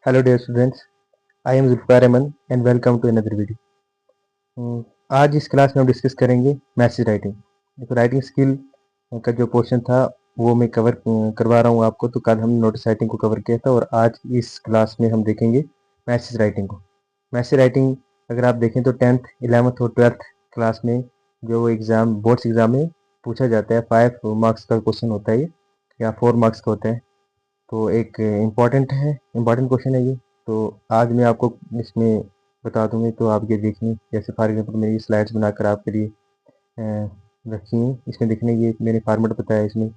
Hello dear students, I am Zulfikar Aman and welcome to another video. आज इस class में हम discuss करेंगे मैसेज राइटिंग। देखो राइटिंग स्किल का जो पोर्शन था वो मैं कवर करवा रहा हूँ आपको। तो कल हमने नोटिस राइटिंग को कवर किया था और आज इस क्लास में हम देखेंगे मैसेज राइटिंग को। मैसेज राइटिंग अगर आप देखें तो 10th, 11th और 12th क्लास में जो एग्ज़ाम बोर्ड्स एग्ज़ाम में पूछा जाता है 5 मार्क्स का क्वेश्चन होता है ये, या 4 मार्क्स का होता है। तो एक इम्पॉर्टेंट क्वेश्चन है ये। तो आज मैं आपको इसमें बता दूंगी, तो आप ये देखिए। जैसे फॉर एग्जांपल मैंने ये स्लाइड्स बनाकर आपके लिए रखी हैं। इसमें देखने ये मैंने फॉर्मेट बताया। इसमें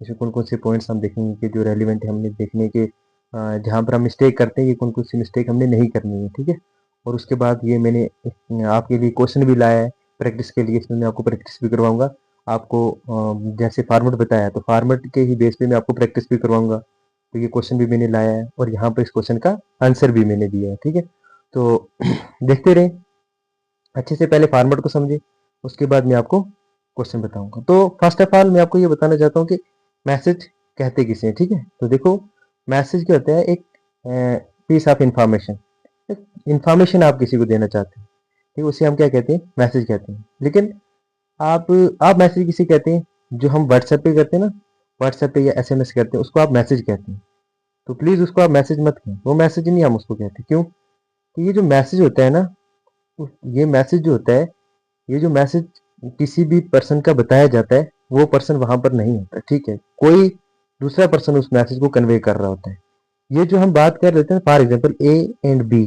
इसमें कौन कौन से पॉइंट्स हम देखेंगे कि जो रेलिवेंट है हमने देखने के, जहाँ पर हम मिस्टेक करते हैं ये कौन कौन सी मिस्टेक हमने नहीं करनी है, ठीक है। और उसके बाद ये मैंने आपके लिए क्वेश्चन भी लाया है प्रैक्टिस के लिए। इसमें मैं आपको प्रैक्टिस भी करवाऊंगा। आपको जैसे फार्मेट बताया तो फार्मेट के ही बेस पे मैं आपको प्रैक्टिस भी करवाऊंगा। तो ये क्वेश्चन भी मैंने लाया है और यहाँ पर इस क्वेश्चन का आंसर भी मैंने दिया है, ठीक है। तो देखते रहे अच्छे से, पहले फार्मेट को समझे, उसके बाद मैं आपको क्वेश्चन बताऊंगा। तो फर्स्ट ऑफ ऑल मैं आपको ये बताना चाहता हूँ कि मैसेज कहते किसे हैं, ठीक है। तो देखो मैसेज क्या होता है, एक पीस ऑफ इंफॉर्मेशन। इंफॉर्मेशन आप किसी को देना चाहते हैं, ठीक है, उसे हम क्या कहते हैं, मैसेज कहते हैं। लेकिन आप आप मैसेज किसे कहते हैं, जो हम व्हाट्सएप पे करते हैं ना, व्हाट्सएप पे या एसएमएस करते हैं, उसको आप मैसेज कहते हैं। तो प्लीज उसको आप मैसेज मत कहें, वो मैसेज नहीं हम उसको कहते। क्यों? कि ये जो मैसेज होता है ना, ये मैसेज जो होता है, ये जो मैसेज किसी भी पर्सन का बताया जाता है, वो पर्सन वहां पर नहीं होता, ठीक है। कोई दूसरा पर्सन उस मैसेज को कन्वे कर रहा होता है। ये जो हम बात कर रहे थे for example A and B,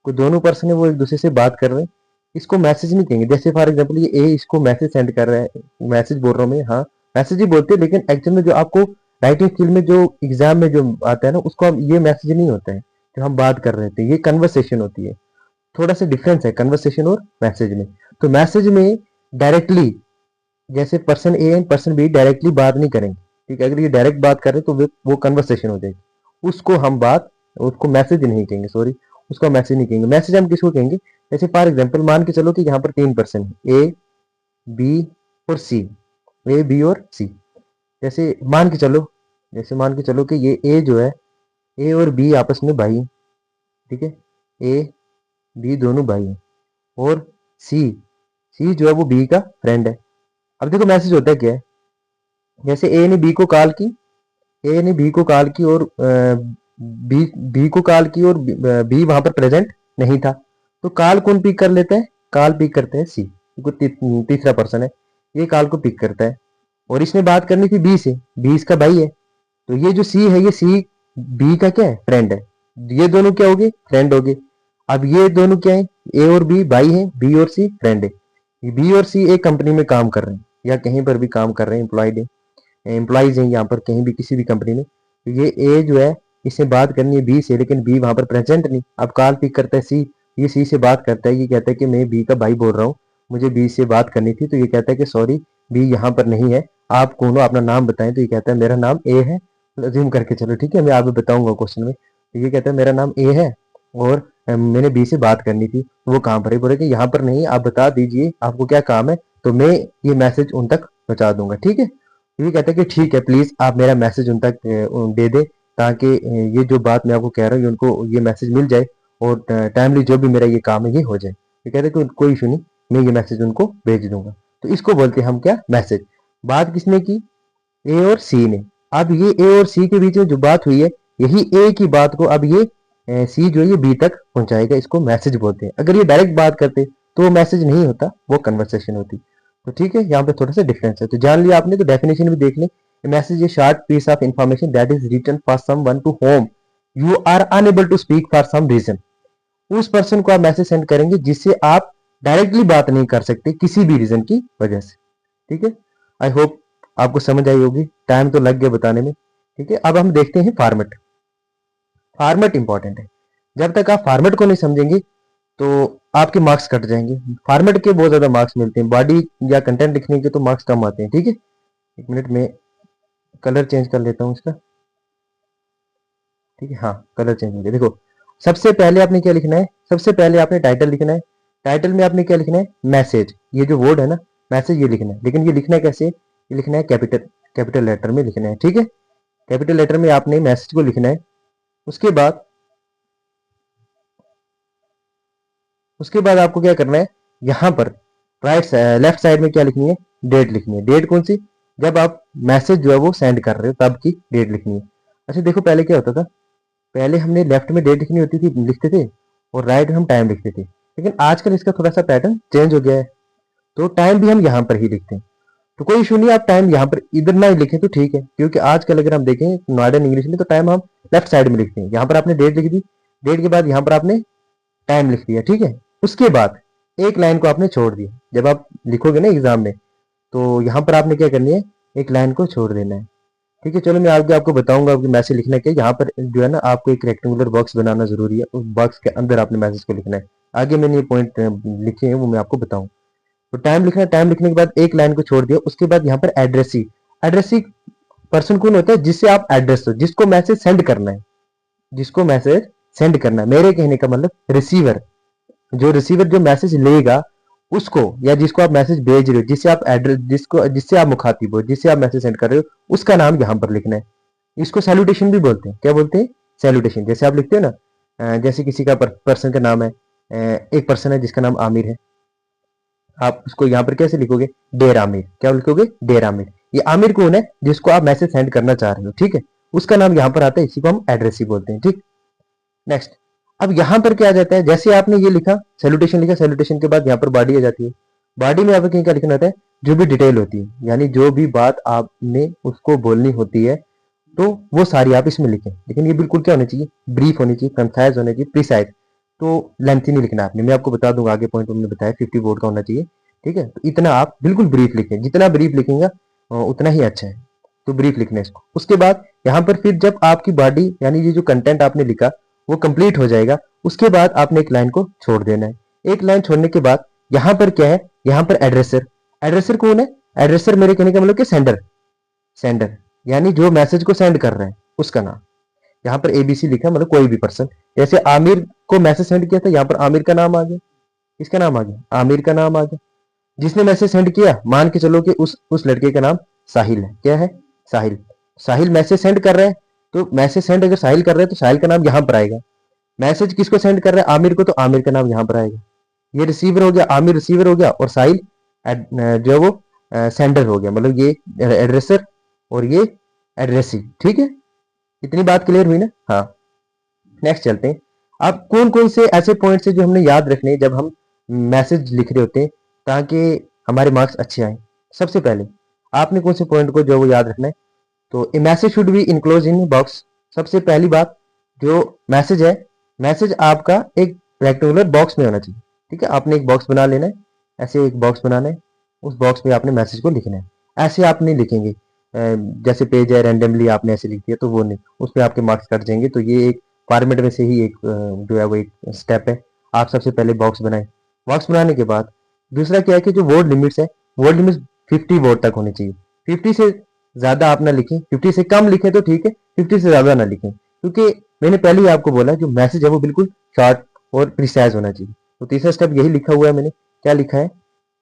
को दोनों पर्सन है वो एक दूसरे से बात कर रहे हैं, इसको मैसेज नहीं कहेंगे। जैसे फॉर एग्जाम्पल ये ए इसको मैसेज सेंड कर रहा है, मैसेज बोल रहा हूँ मैं, हाँ मैसेज ही बोलते हैं, लेकिन एक्चुअल में जो आपको राइटिंग स्किल में जो एग्जाम में जो आता है ना, उसको हम ये मैसेज नहीं होता है जो हम बात कर रहे थे, ये कन्वर्सेशन होती है। थोड़ा सा डिफरेंस है कन्वर्सेशन और मैसेज में। तो मैसेज में डायरेक्टली, जैसे person A and person be directly बात नहीं करेंगे, ठीक है। अगर ये डायरेक्ट बात कर रहे तो वो कन्वर्सेशन हो जाएगी, उसको हम बात, उसको मैसेज नहीं कहेंगे, सॉरी, उसको मैसेज नहीं कहेंगे। मैसेज हम किसको कहेंगे, जैसे फॉर एग्जाम्पल मान के चलो कि यहाँ पर 3 पर्सन है, ए बी और सी, ए बी और सी। जैसे मान के चलो, जैसे मान के चलो कि ये ए जो है, ए और बी आपस में भाई हैं, ठीक है। ए बी दोनों भाई हैं, और सी, सी जो है वो बी का फ्रेंड है। अब देखो मैसेज होता है क्या है, जैसे ए ने बी को कॉल की, ए ने बी को कॉल की और बी बी को कॉल की, और बी वहां पर प्रेजेंट नहीं था। तो कॉल कौन पिक कर लेता है, कॉल पिक करते हैं सी, क्योंकि तीसरा पर्सन है, ये कॉल को पिक करता है। और इसने बात करनी थी बी से, बी इसका भाई है। तो ये जो सी है, ये सी बी का क्या है, फ्रेंड है। ये दोनों क्या हो गए, फ्रेंड हो गए। अब ये दोनों क्या है, ए और बी भाई हैं, बी और सी फ्रेंड है। बी और सी एक कंपनी में काम कर रहे हैं या कहीं पर भी काम कर रहे हैं, एम्प्लॉयड है, एम्प्लॉयज हैं यहाँ पर कहीं भी किसी भी कंपनी में। तो ये ए जो है, इससे बात करनी है बी से, लेकिन बी वहां पर प्रेजेंट नहीं। अब कॉल पिक करता है सी, ये सी से बात करता है, ये कहता है कि मैं बी का भाई बोल रहा हूँ, मुझे बी से बात करनी थी। तो ये कहता है कि सॉरी बी यहाँ पर नहीं है, आप कौन हो, अपना नाम बताएं। तो ये कहता है मेरा नाम ए है, ज्यूम करके चलो, ठीक है, मैं आपको बताऊंगा क्वेश्चन में। तो ये कहता है मेरा नाम ए है और मैंने बी से बात करनी थी। वो कहाँ पर है, बोले कि यहाँ पर नहीं, आप बता दीजिए आपको क्या काम है, तो मैं ये मैसेज उन तक पहुंचा दूंगा, ठीक है। ये कहता है कि ठीक है, प्लीज आप मेरा मैसेज उन तक दे दे, ताकि ये जो बात मैं आपको कह रहा हूँ उनको ये मैसेज मिल जाए और टाइमली जो भी मेरा ये काम है ये हो जाए। ये कहते हैं कि कोई इशू नहीं, मैं ये मैसेज उनको भेज दूंगा। तो इसको बोलते हैं हम क्या, मैसेज। बात किसने की, ए और सी ने। अब ये ए और सी के बीच में जो बात हुई है, यही ए की बात को अब ये सी जो है ये बी तक पहुंचाएगा, इसको मैसेज बोलते हैं। अगर ये डायरेक्ट बात करते तो वो मैसेज नहीं होता, वो कन्वर्सेशन होती। तो ठीक है, यहाँ पे थोड़ा सा डिफरेंस है, तो जान लिया आपने। तो डेफिनेशन भी देख ले, message a short piece of information that is written for someone to whom you are unable to speak for some reason. उस पर्सन को आप मैसेज सेंड करेंगे जिससे आप डायरेक्टली बात नहीं कर सकते किसी भी रीजन की वजह से, ठीक है। आई होप आपको समझ आई होगी, टाइम तो लग गया बताने में, ठीक है। अब हम देखते हैं फॉर्मेट। फॉर्मेट इंपॉर्टेंट है, जब तक आप फॉर्मेट को नहीं समझेंगे तो आपके मार्क्स कट जाएंगे। फॉर्मेट के बहुत ज्यादा मार्क्स मिलते हैं, बॉडी या कंटेंट लिखने के तो मार्क्स कम आते हैं, ठीक है। एक मिनट में कलर चेंज कर लेता हूँ इसका, ठीक है, हाँ कलर चेंज हो गया। देखो सबसे पहले आपने क्या लिखना है, सबसे पहले आपने टाइटल लिखना है। टाइटल में आपने क्या लिखना है, मैसेज, ये जो वर्ड है ना मैसेज, ये लिखना है। लेकिन ये लिखना है कैसे, ये लिखना है कैपिटल कैपिटल लेटर में लिखना है, ठीक है। कैपिटल लेटर में आपने मैसेज को लिखना है। उसके बाद उसके बाद आपको क्या करना है, यहाँ पर लेफ्ट साइड में क्या लिखनी है, डेट लिखनी है। डेट कौन सी, जब आप मैसेज जो है वो सेंड कर रहे हो तब की डेट लिखनी है। अच्छा देखो पहले क्या होता था, पहले हमने लेफ्ट में डेट लिखनी होती थी, लिखते थे, और राइट में हम टाइम लिखते थे। लेकिन आजकल इसका थोड़ा सा पैटर्न चेंज हो गया है, तो टाइम भी हम यहाँ पर ही लिखते हैं। तो कोई इशू नहीं, आप टाइम यहाँ पर इधर ना लिखें तो ठीक है, क्योंकि आजकल अगर हम देखें मॉडर्न इंग्लिश में तो टाइम हम लेफ्ट साइड में लिखते हैं। यहाँ पर आपने डेट लिख दी, डेट के बाद यहाँ पर आपने टाइम लिख दिया, ठीक है। उसके बाद एक लाइन को आपने छोड़ दिया, जब आप लिखोगे ना एग्जाम में, तो यहाँ पर आपने क्या करनी है, एक लाइन को छोड़ देना है, ठीक है। चलो मैं आगे आपको बताऊंगा आपके मैसेज लिखने के। यहाँ पर जो है ना आपको एक रेक्टेंगुलर बॉक्स बनाना जरूरी है, उस बॉक्स के अंदर आपने मैसेज को लिखना है। आगे मैंने ये पॉइंट लिखे हैं वो मैं आपको बताऊं। तो टाइम लिखना है, टाइम लिखने के बाद एक लाइन को छोड़ दिया, उसके बाद यहाँ पर एड्रेसी। एड्रेसी पर्सन कौन होता है, जिससे आप एड्रेस हो, जिसको मैसेज सेंड करना है, जिसको मैसेज सेंड करना है। मेरे कहने का मतलब रिसीवर, जो रिसीवर जो मैसेज लेगा उसको, या जिसको आप मैसेज भेज रहे हो, जिससे आप एड्रेस, जिससे आप मुखातिब हो, जिससे आप मैसेज सेंड कर रहे हो, उसका नाम यहाँ पर लिखना है। इसको सैल्यूटेशन भी बोलते हैं। क्या बोलते हैं, सैल्यूटेशन। जैसे आप लिखते हो ना, जैसे किसी का पर्सन का नाम है, एक पर्सन है जिसका नाम आमिर है, आप उसको यहाँ पर कैसे लिखोगे, डेर आमिर। क्या लिखोगे, डेर आमिर। ये आमिर कौन है, जिसको आप मैसेज सेंड करना चाह रहे हो, ठीक है, उसका नाम यहाँ पर आता है, इसी को हम एड्रेस ही बोलते हैं, ठीक। नेक्स्ट, अब यहां पर क्या आ जाता है, जैसे आपने ये लिखा सैल्यूटेशन लिखा, सैल्यूटेशन के बाद यहाँ पर बॉडी आ जाती है। बॉडी में आपको क्या लिखना होता है, जो भी डिटेल होती है, यानी जो भी बात आपने उसको बोलनी होती है, तो वो सारी आप इसमें लिखें। लेकिन ये बिल्कुल क्या होनी चाहिए, ब्रीफ होनी चाहिए, कंसाइज होनी चाहिए, प्रिसाइज। तो लेंथी नहीं लिखना आपने, मैं आपको बता दूंगा आगे पॉइंट हमने बताया 50 वर्ड का होना चाहिए, ठीक है। तो इतना आप बिल्कुल ब्रीफ लिखें, जितना ब्रीफ लिखेंगे उतना ही अच्छा है। तो ब्रीफ लिखना है इसको। उसके बाद यहाँ पर फिर जब आपकी बॉडी यानी ये जो कंटेंट आपने लिखा वो कंप्लीट हो जाएगा, उसके बाद आपने एक लाइन को छोड़ देना है। एक लाइन छोड़ने के बाद यहाँ पर क्या है, यहाँ पर एड्रेसर। एड्रेसर कौन है, एड्रेसर मेरे कहने का मतलब कि सेंडर, सेंडर यानी जो मैसेज को सेंड कर रहे हैं उसका नाम। यहाँ पर एबीसी लिखा मतलब कोई भी पर्सन, जैसे आमिर को मैसेज सेंड किया था, यहाँ पर आमिर का नाम आ गया, किसका नाम आ गया, आमिर का नाम आ गया। जिसने मैसेज सेंड किया, मान के चलो कि उस लड़के का नाम साहिल है। क्या है, साहिल। साहिल मैसेज सेंड कर रहे हैं, तो मैसेज सेंड अगर साहिल कर रहे हैं तो साहिल का नाम यहाँ पर आएगा। मैसेज किसको सेंड कर रहा है, आमिर को, तो आमिर का नाम यहाँ पर आएगा। ये रिसीवर हो गया, आमिर रिसीवर हो गया, और साहिल जो है वो सेंडर हो गया, मतलब ये एड्रेसर और ये एड्रेसी, ठीक है। इतनी बात क्लियर हुई ना। हाँ, नेक्स्ट चलते हैं। अब कौन कौन से ऐसे पॉइंट्स है जो हमने याद रखने हैं जब हम मैसेज लिख रहे होते हैं ताकि हमारे मार्क्स अच्छे आए। सबसे पहले आपने कौन से पॉइंट को जो है वो याद रखना है, तो a message should be enclose in box. सबसे पहली बात, जो मैसेज है, मैसेज आपका एक रेक्टेंगुलर बॉक्स में होना चाहिए, ठीक है। आपने एक बॉक्स बना लेना है, ऐसे एक बॉक्स बनाना है, उस बॉक्स में आपने मैसेज को लिखना है। ऐसे आप नहीं लिखेंगे जैसे पेज है रैंडमली आपने ऐसे लिख दिया, तो वो नहीं, उसमें आपके मार्क्स कट जाएंगे। तो ये एक फॉर्मेट में से ही एक जो है वो एक स्टेप है। आप सबसे पहले बॉक्स बनाए, बॉक्स बनाने के बाद दूसरा क्या है कि जो वर्ड लिमिट्स है, वर्ड लिमिट्स 50 वर्ड तक होनी चाहिए। 50 से ज्यादा आप ना लिखें, 50 से कम लिखें तो ठीक है, 50 से ज्यादा ना लिखें, क्योंकि मैंने पहले ही आपको बोला जो मैसेज है वो बिल्कुल शॉर्ट और प्रिसाइज होना चाहिए। तो तीसरा स्टेप यही लिखा हुआ है मैंने। क्या लिखा है,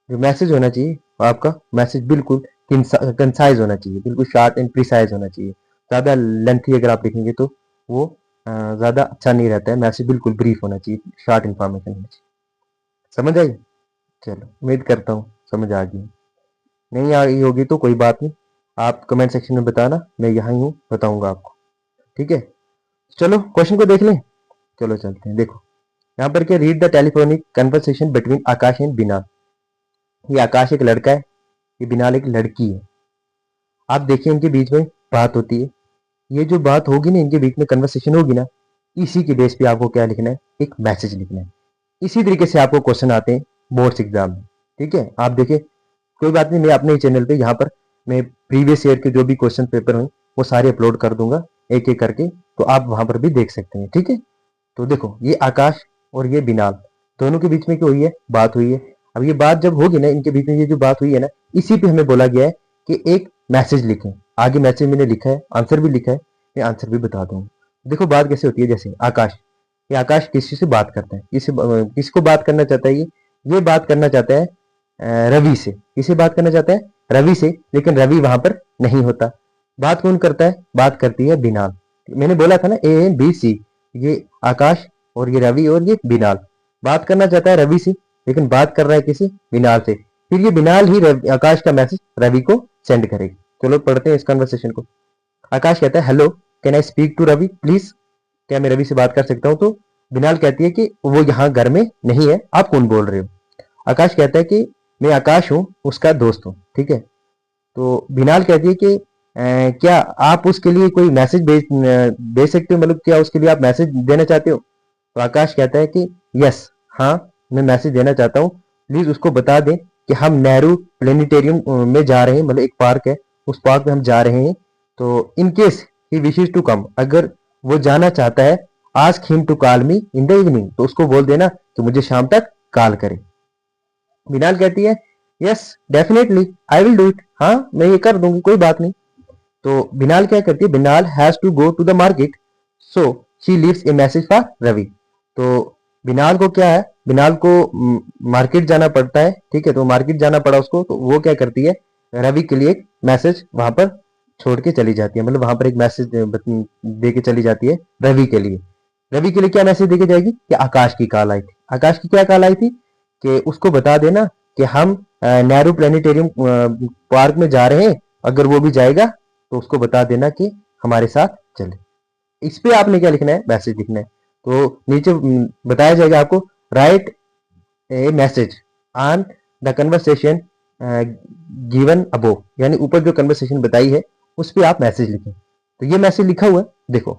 जो मैसेज होना चाहिए आपका मैसेज बिल्कुल कंसाइज होना चाहिए, बिल्कुल शॉर्ट एंड प्रिसाइज होना चाहिए। ज्यादा लेंथी अगर आप लिखेंगे तो वो ज्यादा अच्छा नहीं रहता है। मैसेज बिल्कुल ब्रीफ होना चाहिए, शॉर्ट इन्फॉर्मेशन होना चाहिए। समझ आई, चलो उम्मीद करता हूँ समझ आ गई। नहीं आई होगी तो कोई बात नहीं, आप कमेंट सेक्शन में बताना, मैं यहाँ ही हूँ, बताऊंगा आपको, ठीक है। चलो क्वेश्चन को देख लें, चलो चलते हैं। देखो यहाँ पर क्या, read the telephonic conversation between Akash and Binal. ये आकाश एक लड़का है, ये बिनाल एक लड़की है। आप देखिए इनके बीच में बात होती है, ये जो बात होगी ना, इनके बीच में कन्वर्सेशन होगी ना, इसी के बेस पे आपको क्या लिखना है, एक मैसेज लिखना है। इसी तरीके से आपको क्वेश्चन आते हैं बोर्ड्स एग्जाम में, ठीक है। आप देखिए, कोई बात नहीं, मैं अपने ही चैनल पे यहाँ पर मैं प्रीवियस ईयर के जो भी क्वेश्चन पेपर हैं वो सारे अपलोड कर दूंगा एक एक करके, तो आप वहां पर भी देख सकते हैं, ठीक है। तो देखो ये आकाश और ये बिनाल, दोनों के बीच में क्या हुई है, बात हुई है। अब ये बात जब होगी ना, इनके बीच में ये जो बात हुई है ना, इसी पे हमें बोला गया है कि एक मैसेज लिखें। आगे मैसेज मैंने लिखा है, आंसर भी लिखा है, मैं आंसर भी बता दूंगा। देखो बात कैसे होती है, जैसे आकाश, ये आकाश किसी से बात करता है, किसको बात करना चाहता है, ये बात करना चाहता है रवि से। किसे बात करना चाहता है, रवि से, लेकिन रवि वहां पर नहीं होता। बात कौन करता है, बात करती है बिनाल। मैंने बोला था ना A, B, C, ये आकाश और ये रवि और ये बिनाल। बात करना चाहता है रवि से, लेकिन बात कर रहा है किसी बिनाल से। फिर ये बिनाल ही आकाश का मैसेज रवि को सेंड करेगी। चलो पढ़ते हैं इस कन्वर्सेशन को। आकाश कहता है hello can I speak to Ravi please, क्या मैं रवि से बात कर सकता हूँ? तो बिनाल कहती है कि वो यहाँ घर में नहीं है, आप कौन बोल रहे हो? आकाश कहता है कि मैं आकाश हूँ, उसका दोस्त हूँ। ठीक है, तो बिनाल कहती है कि क्या आप उसके लिए कोई मैसेज भेज सकते हो, मतलब क्या उसके लिए आप मैसेज देना चाहते हो? तो आकाश कहता है कि यस, हाँ मैं मैसेज देना चाहता हूँ, प्लीज उसको बता दें कि हम नेहरू प्लेनेटेरियम में जा रहे हैं, मतलब एक पार्क है, उस पार्क में हम जा रहे हैं। तो in case he wishes to come, अगर वो जाना चाहता है, ask him to call me in the evening, तो उसको बोल देना कि मुझे शाम तक कॉल करे। बिनाल कहती है yes definitely I will do it, हाँ मैं ये कर दूंगी, कोई बात नहीं। तो बिनाल क्या करती है, Binal has to go to the market so she leaves a message for Ravi. तो बिनाल को क्या है, बिनाल को मार्केट जाना पड़ता है। ठीक है, तो मार्केट जाना पड़ा उसको, तो वो क्या करती है, रवि के लिए एक मैसेज वहां पर छोड़ के चली जाती है, मतलब वहां पर एक मैसेज दे के चली जाती है रवि के लिए। रवि के लिए क्या मैसेज देके जाएगी कि आकाश की कॉल आई थी। आकाश की क्या कॉल आई थी कि उसको बता देना कि हम नेहरू प्लेनेटेरियम पार्क में जा रहे हैं, अगर वो भी जाएगा तो उसको बता देना कि हमारे साथ चले। इस पे आपने क्या लिखना है, मैसेज लिखना है। तो नीचे बताया जाएगा आपको, right A message on the conversation given अबो, यानी ऊपर जो कन्वर्सेशन बताई है उस पे आप मैसेज लिखें। तो ये मैसेज लिखा हुआ है, देखो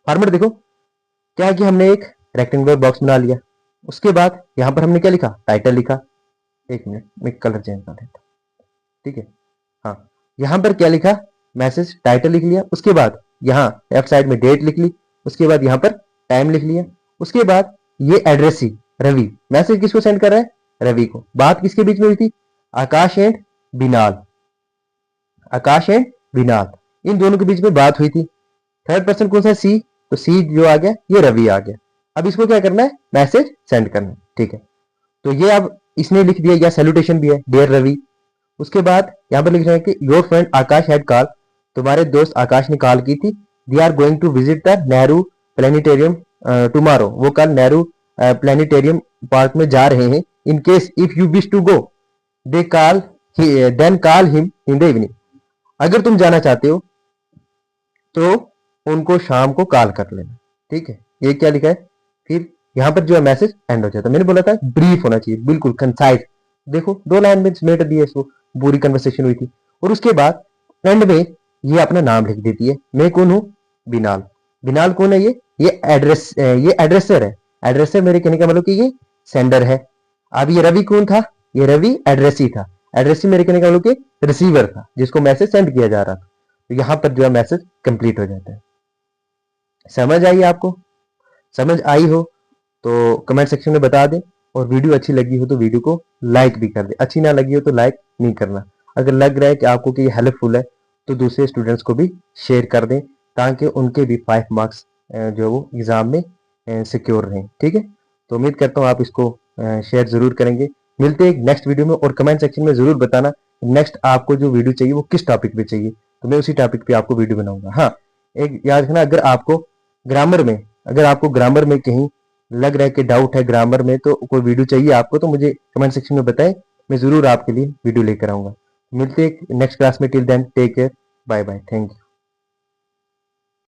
फॉर्मेट देखो क्या है कि हमने एक रेक्टेंगुलर बॉक्स बना लिया, उसके बाद यहां पर हमने क्या लिखा, टाइटल लिखा। एक मिनट मैं कलर चेंज कर देता, ठीक है। हाँ, यहां पर क्या लिखा, मैसेज टाइटल लिख लिया, उसके बाद यहाँ लेफ्ट साइड में डेट लिख ली, उसके बाद यहाँ पर टाइम लिख लिया, उसके बाद ये एड्रेस ही रवि, मैसेज किसको सेंड कर रहा है, रवि को। बात किसके बीच में हुई थी, आकाश and vinyl, Akash and vinyl, इन दोनों के बीच में बात हुई थी। थर्ड पर्सन कौन सा, सी, तो सी जो आ गया ये रवि आ गया। अब इसको क्या करना है, मैसेज सेंड करना है। ठीक है, तो ये अब इसने लिख दिया, या सैल्यूटेशन भी है, डियर रवि। उसके बाद यहाँ पर लिख रहे हैं कि your friend Akash had call, तुम्हारे दोस्त आकाश ने कॉल की थी। They are going to visit the Nehru planetarium tomorrow, वो कल नेहरू प्लेनेटेरियम पार्क में जा रहे हैं। In case if you wish to go they call then call him in the evening, अगर तुम जाना चाहते हो तो उनको शाम को कॉल कर लेना। ठीक है, ये क्या लिखा है, फिर यहाँ पर जो है मैसेज एंड हो जाता है। मैंने बोला था ब्रीफ होना चाहिए, बिल्कुल कंसाइज। देखो 2 लाइन में समेट दिया इसको, पूरी कन्वर्सेशन हुई थी। और उसके बाद एंड में ये अपना नाम लिख देती है, मैं कौन हूं, बिनाल। बिनाल कौन है, ये ये एड्रेसर है। एड्रेसर मेरे कहने का मतलब कि ये सेंडर है। अब ये रवि कौन था, ये रवि एड्रेसी था। एड्रेसी मेरे कहने का मतलब कि रिसीवर था, जिसको मैसेज सेंड किया जा रहा था। तो यहां पर जो है मैसेज कंप्लीट हो जाता है। समझ आई आपको? समझ आई हो तो कमेंट सेक्शन में बता दें, और वीडियो अच्छी लगी हो तो वीडियो को लाइक भी कर दें, अच्छी ना लगी हो तो लाइक नहीं करना। अगर लग रहा है कि आपको कि ये हेल्पफुल है तो दूसरे स्टूडेंट्स को भी शेयर कर दें, ताकि उनके भी 5 मार्क्स जो वो एग्जाम में सिक्योर रहें। ठीक है, तो उम्मीद करता हूँ आप इसको शेयर जरूर करेंगे। मिलते हैं नेक्स्ट वीडियो में, और कमेंट सेक्शन में जरूर बताना नेक्स्ट आपको जो वीडियो चाहिए वो किस टॉपिक पे चाहिए, तो मैं उसी टॉपिक पे आपको वीडियो बनाऊंगा। हाँ, एक याद रखना, अगर आपको ग्रामर में कहीं लग रहा है कि डाउट है ग्रामर में, तो कोई वीडियो चाहिए आपको, तो मुझे कमेंट सेक्शन में बताएं, मैं जरूर आपके लिए वीडियो लेकर आऊंगा। मिलते हैं नेक्स्ट क्लास में, till then take care, bye bye, thank you.